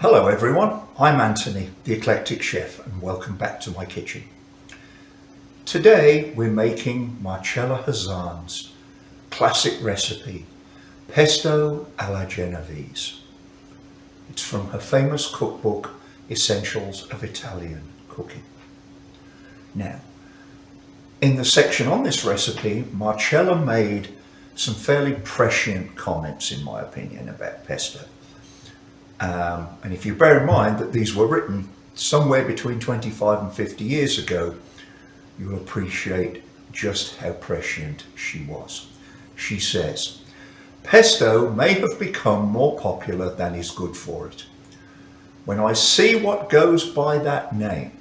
Hello everyone, I'm Anthony, the Eclectic Chef, and welcome back to my kitchen. Today we're making Marcella Hazan's classic recipe, Pesto alla Genovese. It's from her famous cookbook, Essentials of Italian Cooking. Now, in the section on this recipe, Marcella made some fairly prescient comments, in my opinion, about pesto. And if you bear in mind that these were written somewhere between 25 and 50 years ago, you'll appreciate just how prescient she was. She says, "Pesto may have become more popular than is good for it. When I see what goes by that name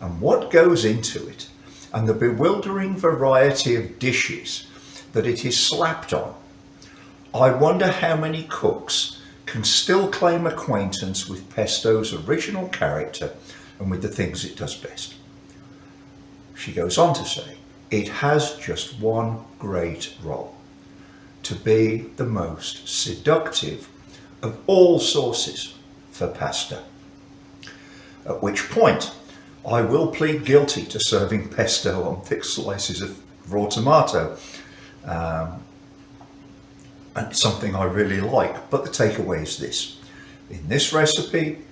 and what goes into it and the bewildering variety of dishes that it is slapped on, I wonder how many cooks can still claim acquaintance with pesto's original character and with the things it does best." She goes on to say, "It has just one great role, to be the most seductive of all sauces for pasta. At which point, I will plead guilty to serving pesto on thick slices of raw tomato. And it's something I really like, but the takeaway is this. In this recipe,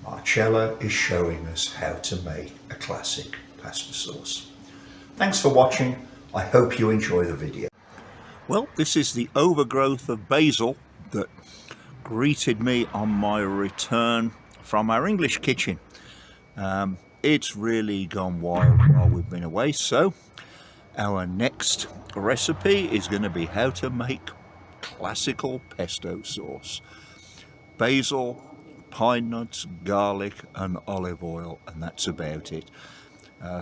Marcella is showing us how to make a classic pasta sauce. Thanks for watching. I hope you enjoy the video. Well, this is the overgrowth of basil that greeted me on my return from our English kitchen. It's really gone wild while we've been away, so our next recipe is going to be how to make classical pesto sauce. Basil, pine nuts, garlic and olive oil, and that's about it.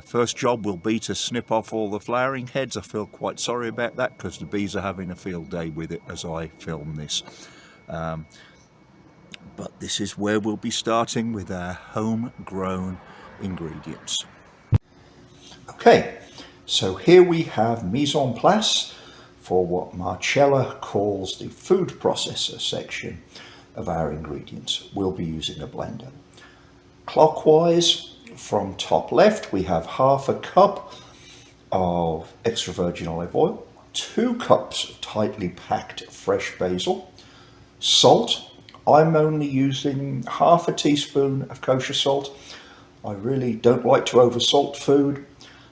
First job will be to snip off all the flowering heads. I feel quite sorry about that because the bees are having a field day with it as I film this. But this is where we'll be starting with our homegrown ingredients. Okay, so here we have mise en place for what Marcella calls the food processor section of our ingredients. We'll be using a blender. Clockwise, from top left, we have half a cup of extra virgin olive oil, 2 cups of tightly packed fresh basil, salt. I'm only using half a teaspoon of kosher salt. I really don't like to oversalt food,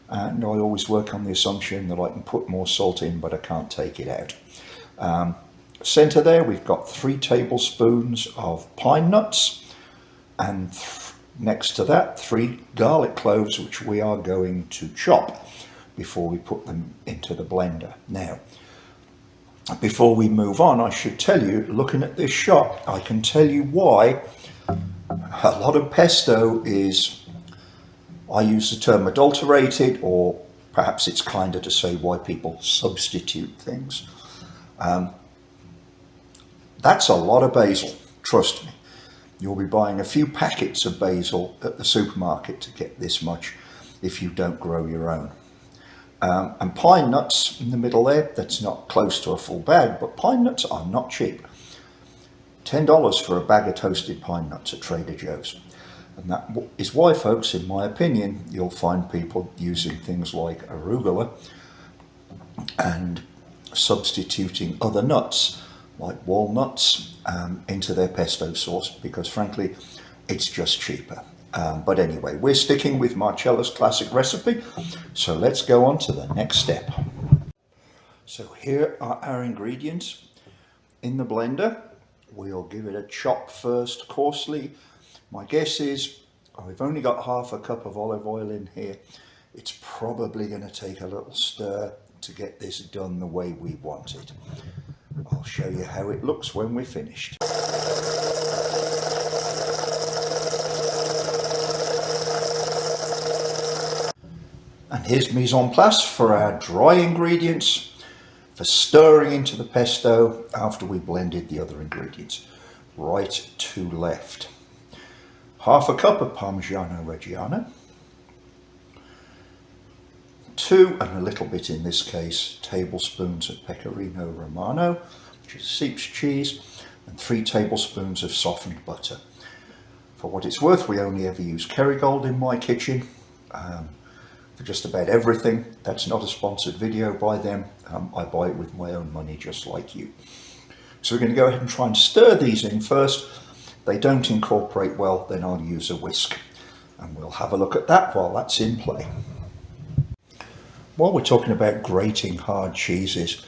and I always work on the assumption that I can put more salt in, but I can't take it out. Center there, we've got 3 tablespoons of pine nuts, and next to that, 3 garlic cloves, which we are going to chop before we put them into the blender. Now, before we move on, I should tell you, looking at this shot, I can tell you why a lot of pesto is, I use the term adulterated, or perhaps it's kinder to say why people substitute things. That's a lot of basil, trust me. You'll be buying a few packets of basil at the supermarket to get this much if you don't grow your own. And pine nuts in the middle there, that's not close to a full bag, but pine nuts are not cheap. $10 for a bag of toasted pine nuts at Trader Joe's. And that is why, folks, in my opinion, you'll find people using things like arugula and substituting other nuts like walnuts into their pesto sauce because, frankly, it's just cheaper. But anyway, we're sticking with Marcella's classic recipe, so let's go on to the next step. So here are our ingredients in the blender. We'll give it a chop first coarsely. My guess is I've only got half a cup of olive oil in here. It's probably going to take a little stir to get this done the way we want it. I'll show you how it looks when we're finished. And here's mise en place for our dry ingredients for stirring into the pesto after we blended the other ingredients. Right to left. Half a cup of Parmigiano Reggiano, 2, and a little bit in this case, tablespoons of Pecorino Romano, which is Seep's cheese, and 3 tablespoons of softened butter. For what it's worth, we only ever use Kerrygold in my kitchen for just about everything. That's not a sponsored video by them. I buy it with my own money, just like you. So we're going to go ahead and try and stir these in first. If they don't incorporate well, then I'll use a whisk. And we'll have a look at that while that's in play. While we're talking about grating hard cheeses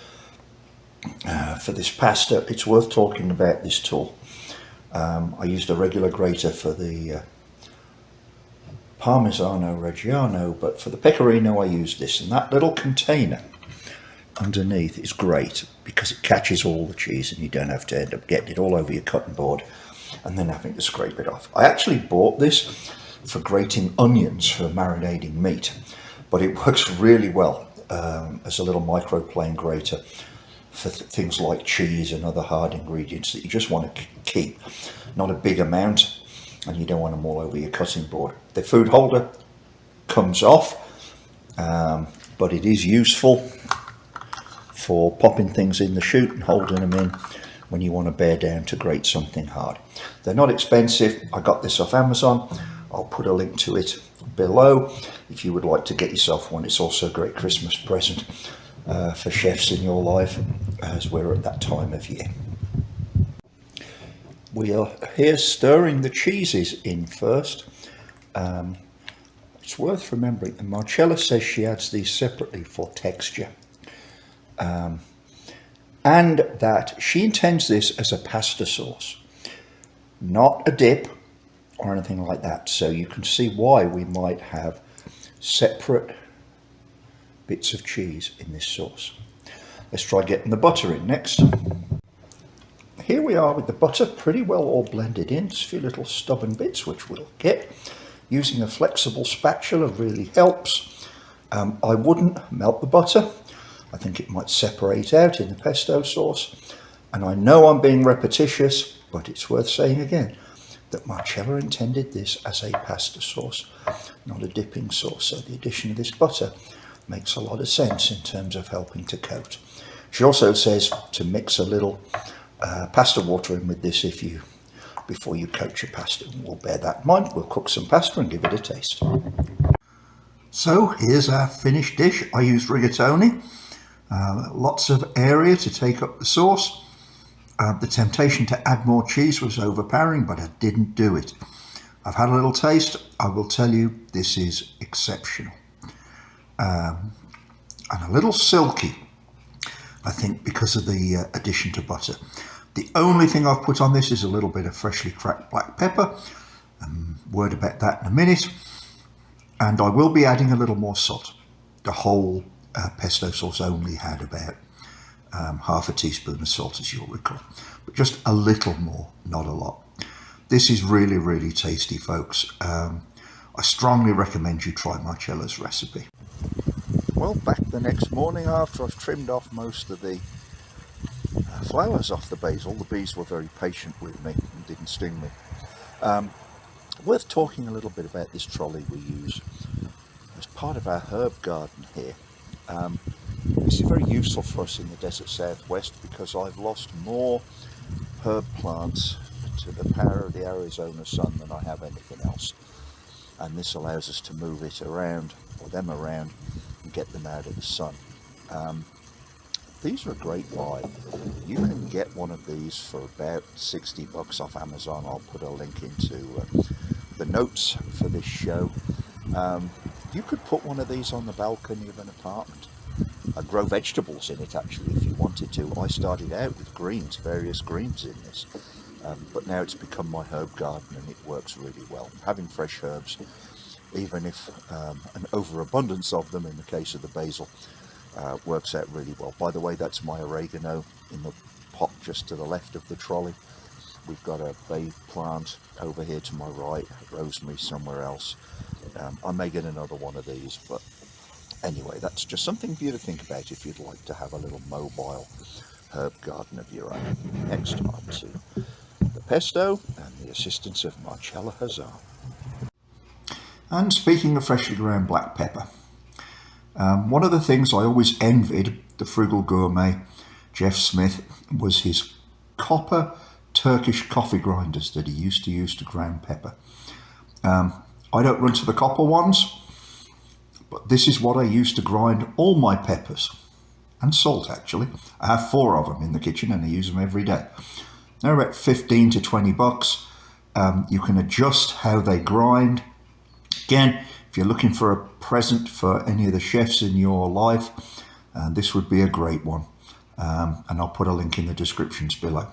for this pasta, it's worth talking about this tool. I used a regular grater for the Parmigiano Reggiano, but for the Pecorino I used this, and that little container underneath is great because it catches all the cheese and you don't have to end up getting it all over your cutting board and then having to scrape it off. I actually bought this for grating onions for marinating meat, but it works really well as a little microplane grater for things like cheese and other hard ingredients that you just want to keep. Not a big amount, and you don't want them all over your cutting board. The food holder comes off, but it is useful for popping things in the chute and holding them in when you want to bear down to grate something hard. They're not expensive. I got this off Amazon. I'll put a link to it below if you would like to get yourself one. It's also a great Christmas present for chefs in your life, as we're at that time of year. We are here stirring the cheeses in first. It's worth remembering that Marcella says she adds these separately for texture, and that she intends this as a pasta sauce, not a dip or anything like that. So you can see why we might have separate bits of cheese in this sauce. Let's try getting the butter in next. Here we are with the butter pretty well all blended in. Just a few little stubborn bits which we'll get. Using a flexible spatula really helps. I wouldn't melt the butter. I think it might separate out in the pesto sauce. And I know I'm being repetitious, but it's worth saying again that Marcella intended this as a pasta sauce, not a dipping sauce. So the addition of this butter makes a lot of sense in terms of helping to coat. She also says to mix a little pasta water in with this before you coat your pasta. And we'll bear that in mind. We'll cook some pasta and give it a taste. So here's our finished dish. I used rigatoni, lots of area to take up the sauce. The temptation to add more cheese was overpowering, but I didn't do it. I've had a little taste. I will tell you, this is exceptional. And a little silky, I think, because of the addition to butter. The only thing I've put on this is a little bit of freshly cracked black pepper. Word about that in a minute. And I will be adding a little more salt. The whole pesto sauce only had about half a teaspoon of salt, as you'll recall. But just a little more, not a lot. This is really, really tasty, folks. I strongly recommend you try Marcella's recipe. Well, back the next morning after I've trimmed off most of the flowers off the basil. The bees were very patient with me and didn't sting me. Worth talking a little bit about this trolley we use as part of our herb garden here. This is very useful for us in the desert southwest because I've lost more herb plants to the power of the Arizona sun than I have anything else. And this allows us to move it around, or them around, and get them out of the sun. These are a great buy. You can get one of these for about $60 off Amazon. I'll put a link into the notes for this show. You could put one of these on the balcony of an apartment. Grow vegetables in it, actually, if you wanted to. I started out with greens, various greens in this, but now it's become my herb garden and it works really well. Having fresh herbs, even if an overabundance of them in the case of the basil, works out really well. By the way, that's my oregano in the pot just to the left of the trolley. We've got a bay plant over here to my right, rosemary somewhere else. I may get another one of these, but anyway, that's just something for you to think about if you'd like to have a little mobile herb garden of your own. Next on to the pesto and the assistance of Marcella Hazan. And speaking of freshly ground black pepper, one of the things I always envied the frugal gourmet Jeff Smith was his copper Turkish coffee grinders that he used to use to grind pepper. I don't run to the copper ones, but this is what I use to grind all my peppers and salt. Actually, I have 4 of them in the kitchen and I use them every day. They're about 15 to 20 bucks. You can adjust how they grind. Again, if you're looking for a present for any of the chefs in your life, this would be a great one. And I'll put a link in the descriptions below.